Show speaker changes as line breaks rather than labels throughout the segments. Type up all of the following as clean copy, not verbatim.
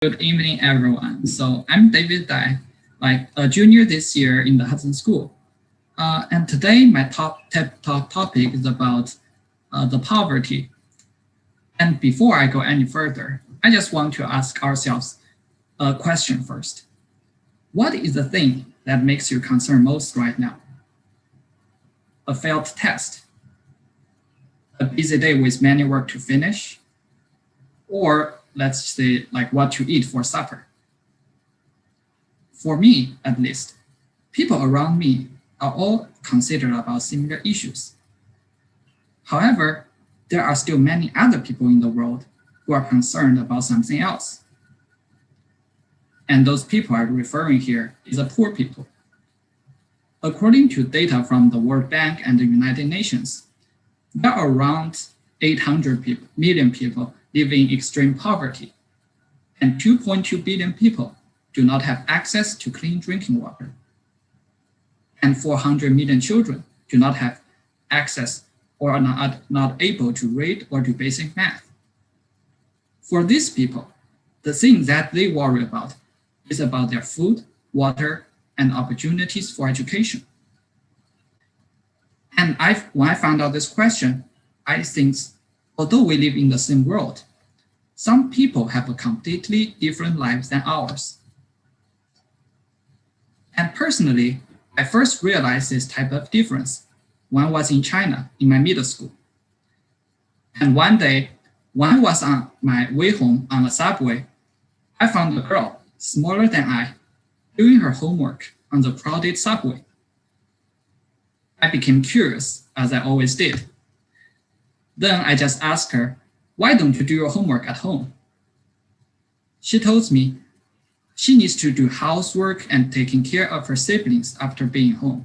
Good evening, everyone. So I'm David Dai, like a junior this year in the Hudson School. And today my topic is about the poverty. And before I go any further, I just want to ask ourselves a question first. What is the thing that makes you concerned most right now? A failed test? A busy day with many work to finish? Or let's say like what to eat for supper? For me, at least, people around me are all considered about similar issues. However, there are still many other people in the world who are concerned about something else. And those people I'm referring here is the poor people. According to data from the World Bank and the United Nations, there are around 800 million people living in extreme poverty, and 2.2 billion people do not have access to clean drinking water, and 400 million children do not have access or are not able to read or do basic math. For these people, the thing that they worry about is about their food, water, and opportunities for education. And when I found out this question, I think although we live in the same world, some people have a completely different lives than ours. And personally, I first realized this type of difference when I was in China in my middle school. And one day, when I was on my way home on the subway, I found a girl smaller than I doing her homework on the crowded subway. I became curious, as I always did. Then I just asked her, "Why don't you do your homework at home?" She told me she needs to do housework and taking care of her siblings after being home.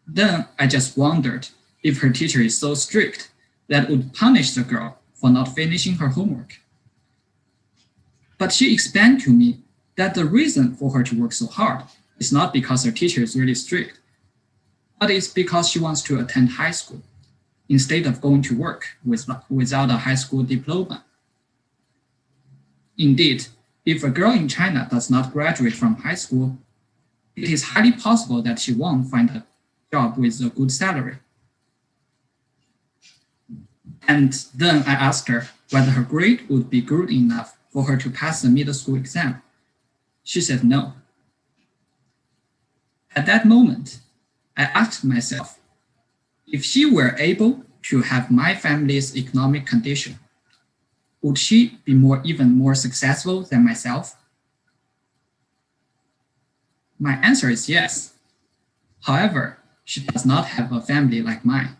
Then I just wondered if her teacher is so strict that would punish the girl for not finishing her homework. But she explained to me that the reason for her to work so hard is not because her teacher is really strict, but it's because she wants to attend high school instead of going to work without a high school diploma. Indeed, if a girl in China does not graduate from high school, it is highly possible that she won't find a job with a good salary. And then I asked her whether her grade would be good enough for her to pass the middle school exam. She said no. At that moment, I asked myself, if she were able to have my family's economic condition, would she be even more successful than myself? My answer is yes. However, she does not have a family like mine.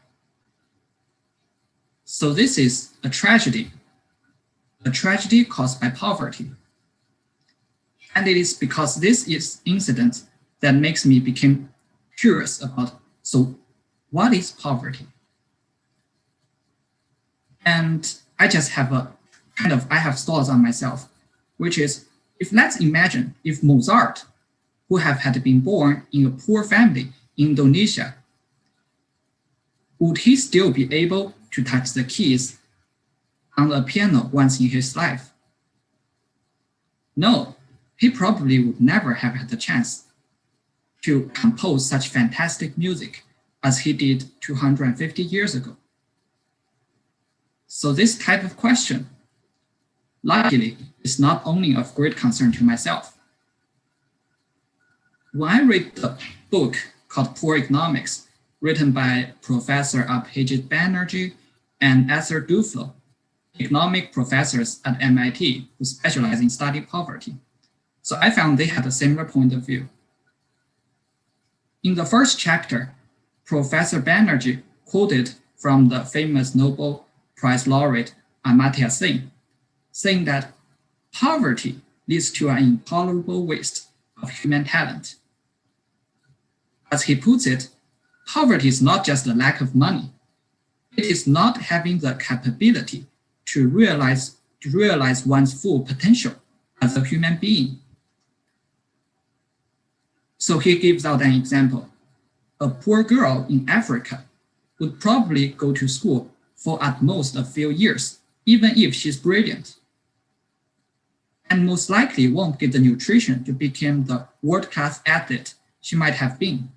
So this is a tragedy caused by poverty. And it is because this is incident that makes me become curious about, so what is poverty? And I just have I have thoughts on myself, which is, let's imagine if Mozart, who had been born in a poor family in Indonesia, would he still be able to touch the keys on a piano once in his life? No, he probably would never have had the chance to compose such fantastic music as he did 250 years ago. So this type of question, luckily, is not only of great concern to myself. When I read the book called Poor Economics, written by Professor Abhijit Banerjee and Esther Duflo, economic professors at MIT who specialize in studying poverty, so I found they had a similar point of view. In the first chapter, Professor Banerjee quoted from the famous Nobel Prize laureate Amartya Sen, saying that poverty leads to an intolerable waste of human talent. As he puts it, poverty is not just a lack of money. It is not having the capability to realize one's full potential as a human being. So he gives out an example. A poor girl in Africa would probably go to school for at most a few years, even if she's brilliant. and most likely won't get the nutrition to become the world-class athlete she might have been,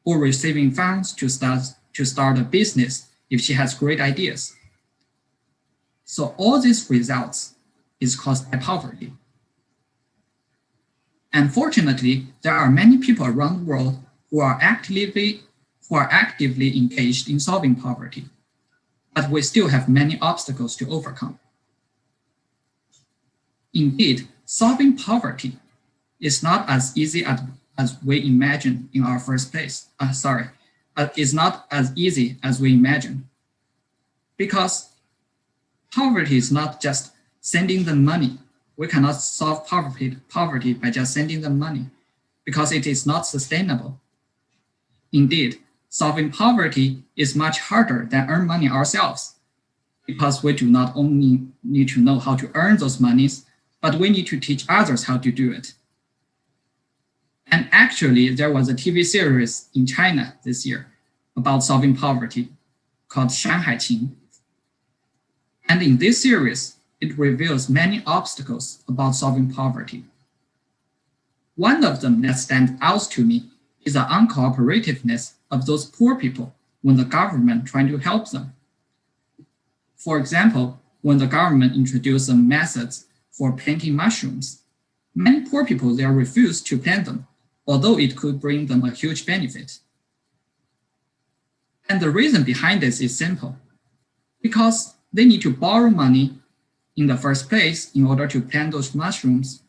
or receiving funds to start a business if she has great ideas. So all these results is caused by poverty. Unfortunately, there are many people around the world who are actively engaged in solving poverty, but we still have many obstacles to overcome. Indeed, solving poverty is not as easy as we imagined in our first place. It's not as easy as we imagined, because poverty is not just sending them money. We cannot solve poverty by just sending them money, because it is not sustainable. Indeed, solving poverty is much harder than earn money ourselves, because we do not only need to know how to earn those monies, but we need to teach others how to do it. And actually, there was a TV series in China this year about solving poverty called Shanghai Qing. And in this series, it reveals many obstacles about solving poverty. One of them that stands out to me is the uncooperativeness of those poor people when the government trying to help them. For example, when the government introduced some methods for planting mushrooms, many poor people there refused to plant them, although it could bring them a huge benefit. And the reason behind this is simple, because they need to borrow money in the first place in order to plant those mushrooms,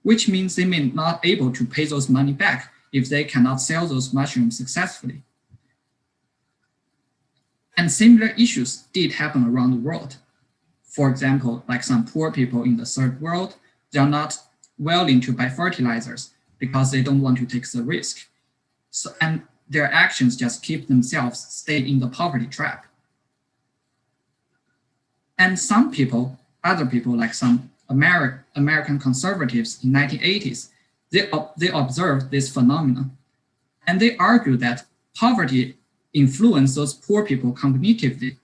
which means they may not be able to pay those money back if they cannot sell those mushrooms successfully. And similar issues did happen around the world. For example, like some poor people in the third world, they are not willing to buy fertilizers because they don't want to take the risk. And their actions just keep themselves stay in the poverty trap. And some people, other people like some American conservatives in 1980s, they observed this phenomenon. And they argued that poverty influences those poor people cognitively,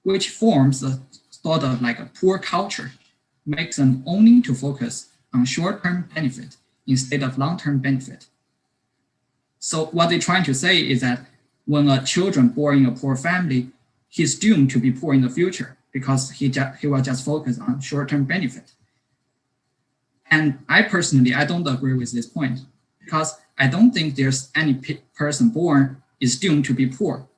which forms a sort of like a poor culture, makes them only to focus on short-term benefit instead of long-term benefit. So what they're trying to say is that when a child born in a poor family, he's doomed to be poor in the future because he will just focus on short-term benefit. And I don't agree with this point, because I don't think there's any person born is doomed to be poor.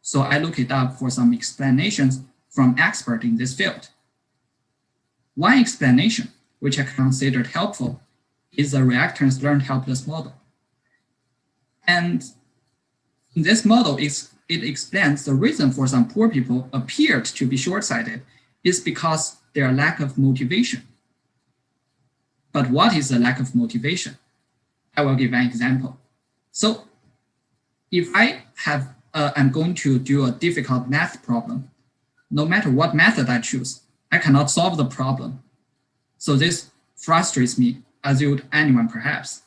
So I looked it up for some explanations from experts in this field. One explanation, which I considered helpful, is the Reactants learned helpless model. And in this model, it explains the reason for some poor people appeared to be short-sighted is because their lack of motivation. But what is the lack of motivation? I will give an example. So if I'm going to do a difficult math problem, no matter what method I choose, I cannot solve the problem. So this frustrates me, as would anyone perhaps.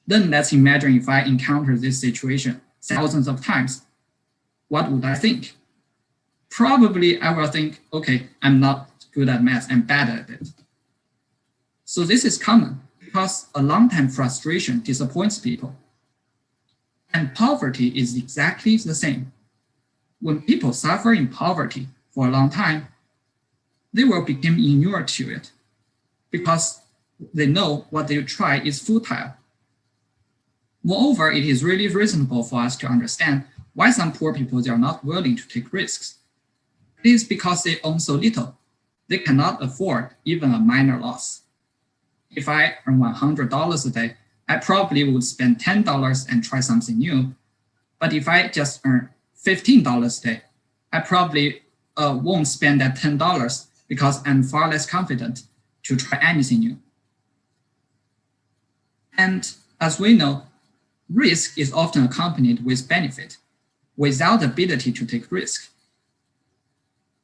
Then let's imagine if I encounter this situation thousands of times, what would I think? Probably I will think, okay, I'm not good at math, I'm bad at it. So this is common because a long-time frustration disappoints people. And poverty is exactly the same. When people suffer in poverty for a long time, they will become inured to it because they know what they try is futile. Moreover, it is really reasonable for us to understand why some poor people they are not willing to take risks. It is because they own so little. They cannot afford even a minor loss. If I earn $100 a day, I probably would spend $10 and try something new. But if I just earn $15 a day, I probably won't spend that $10 because I'm far less confident to try anything new. And as we know, risk is often accompanied with benefit. Without the ability to take risk,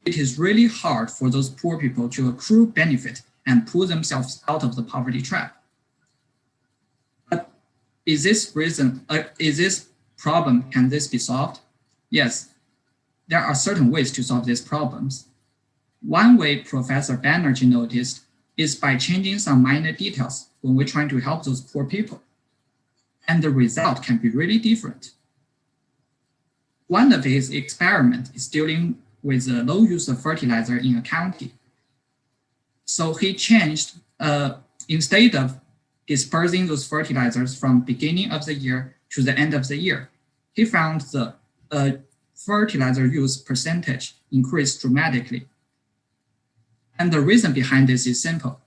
it is really hard for those poor people to accrue benefit and pull themselves out of the poverty trap. But is this problem, can this be solved? Yes, there are certain ways to solve these problems. One way Professor Banerjee noticed is by changing some minor details when we're trying to help those poor people. And the result can be really different. One of his experiments is dealing with the low use of fertilizer in a county. So he changed, instead of dispersing those fertilizers from beginning of the year to the end of the year, he found the fertilizer use percentage increased dramatically. And the reason behind this is simple.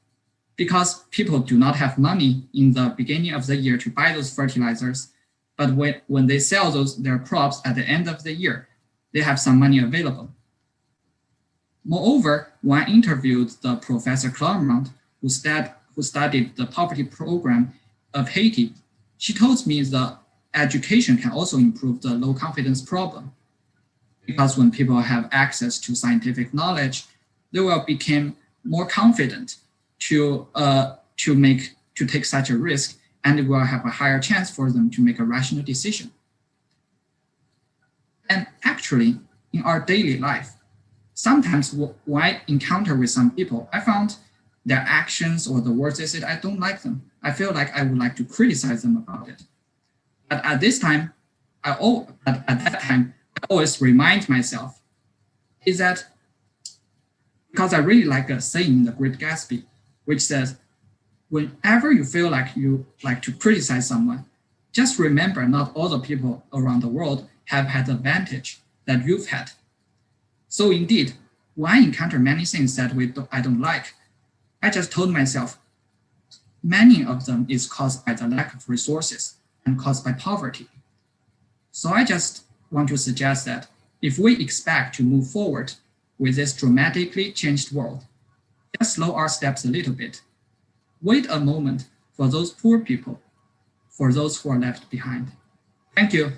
Because people do not have money in the beginning of the year to buy those fertilizers, but when they sell their crops at the end of the year, they have some money available. Moreover, when I interviewed the Professor Claremont, who studied the poverty program of Haiti, she told me the education can also improve the low confidence problem. Because when people have access to scientific knowledge, they will become more confident to take such a risk, and it will have a higher chance for them to make a rational decision. And actually, in our daily life, sometimes when I encounter with some people, I found their actions or the words they said, I don't like them. I feel like I would like to criticize them about it. But at that time, I always remind myself is that because I really like a saying in The Great Gatsby, which says, whenever you feel like you like to criticize someone, just remember not all the people around the world have had the advantage that you've had. So indeed, when I encounter many things that I don't like, I just told myself, many of them is caused by the lack of resources and caused by poverty. So I just want to suggest that if we expect to move forward with this dramatically changed world, just slow our steps a little bit. Wait a moment for those poor people, for those who are left behind. Thank you.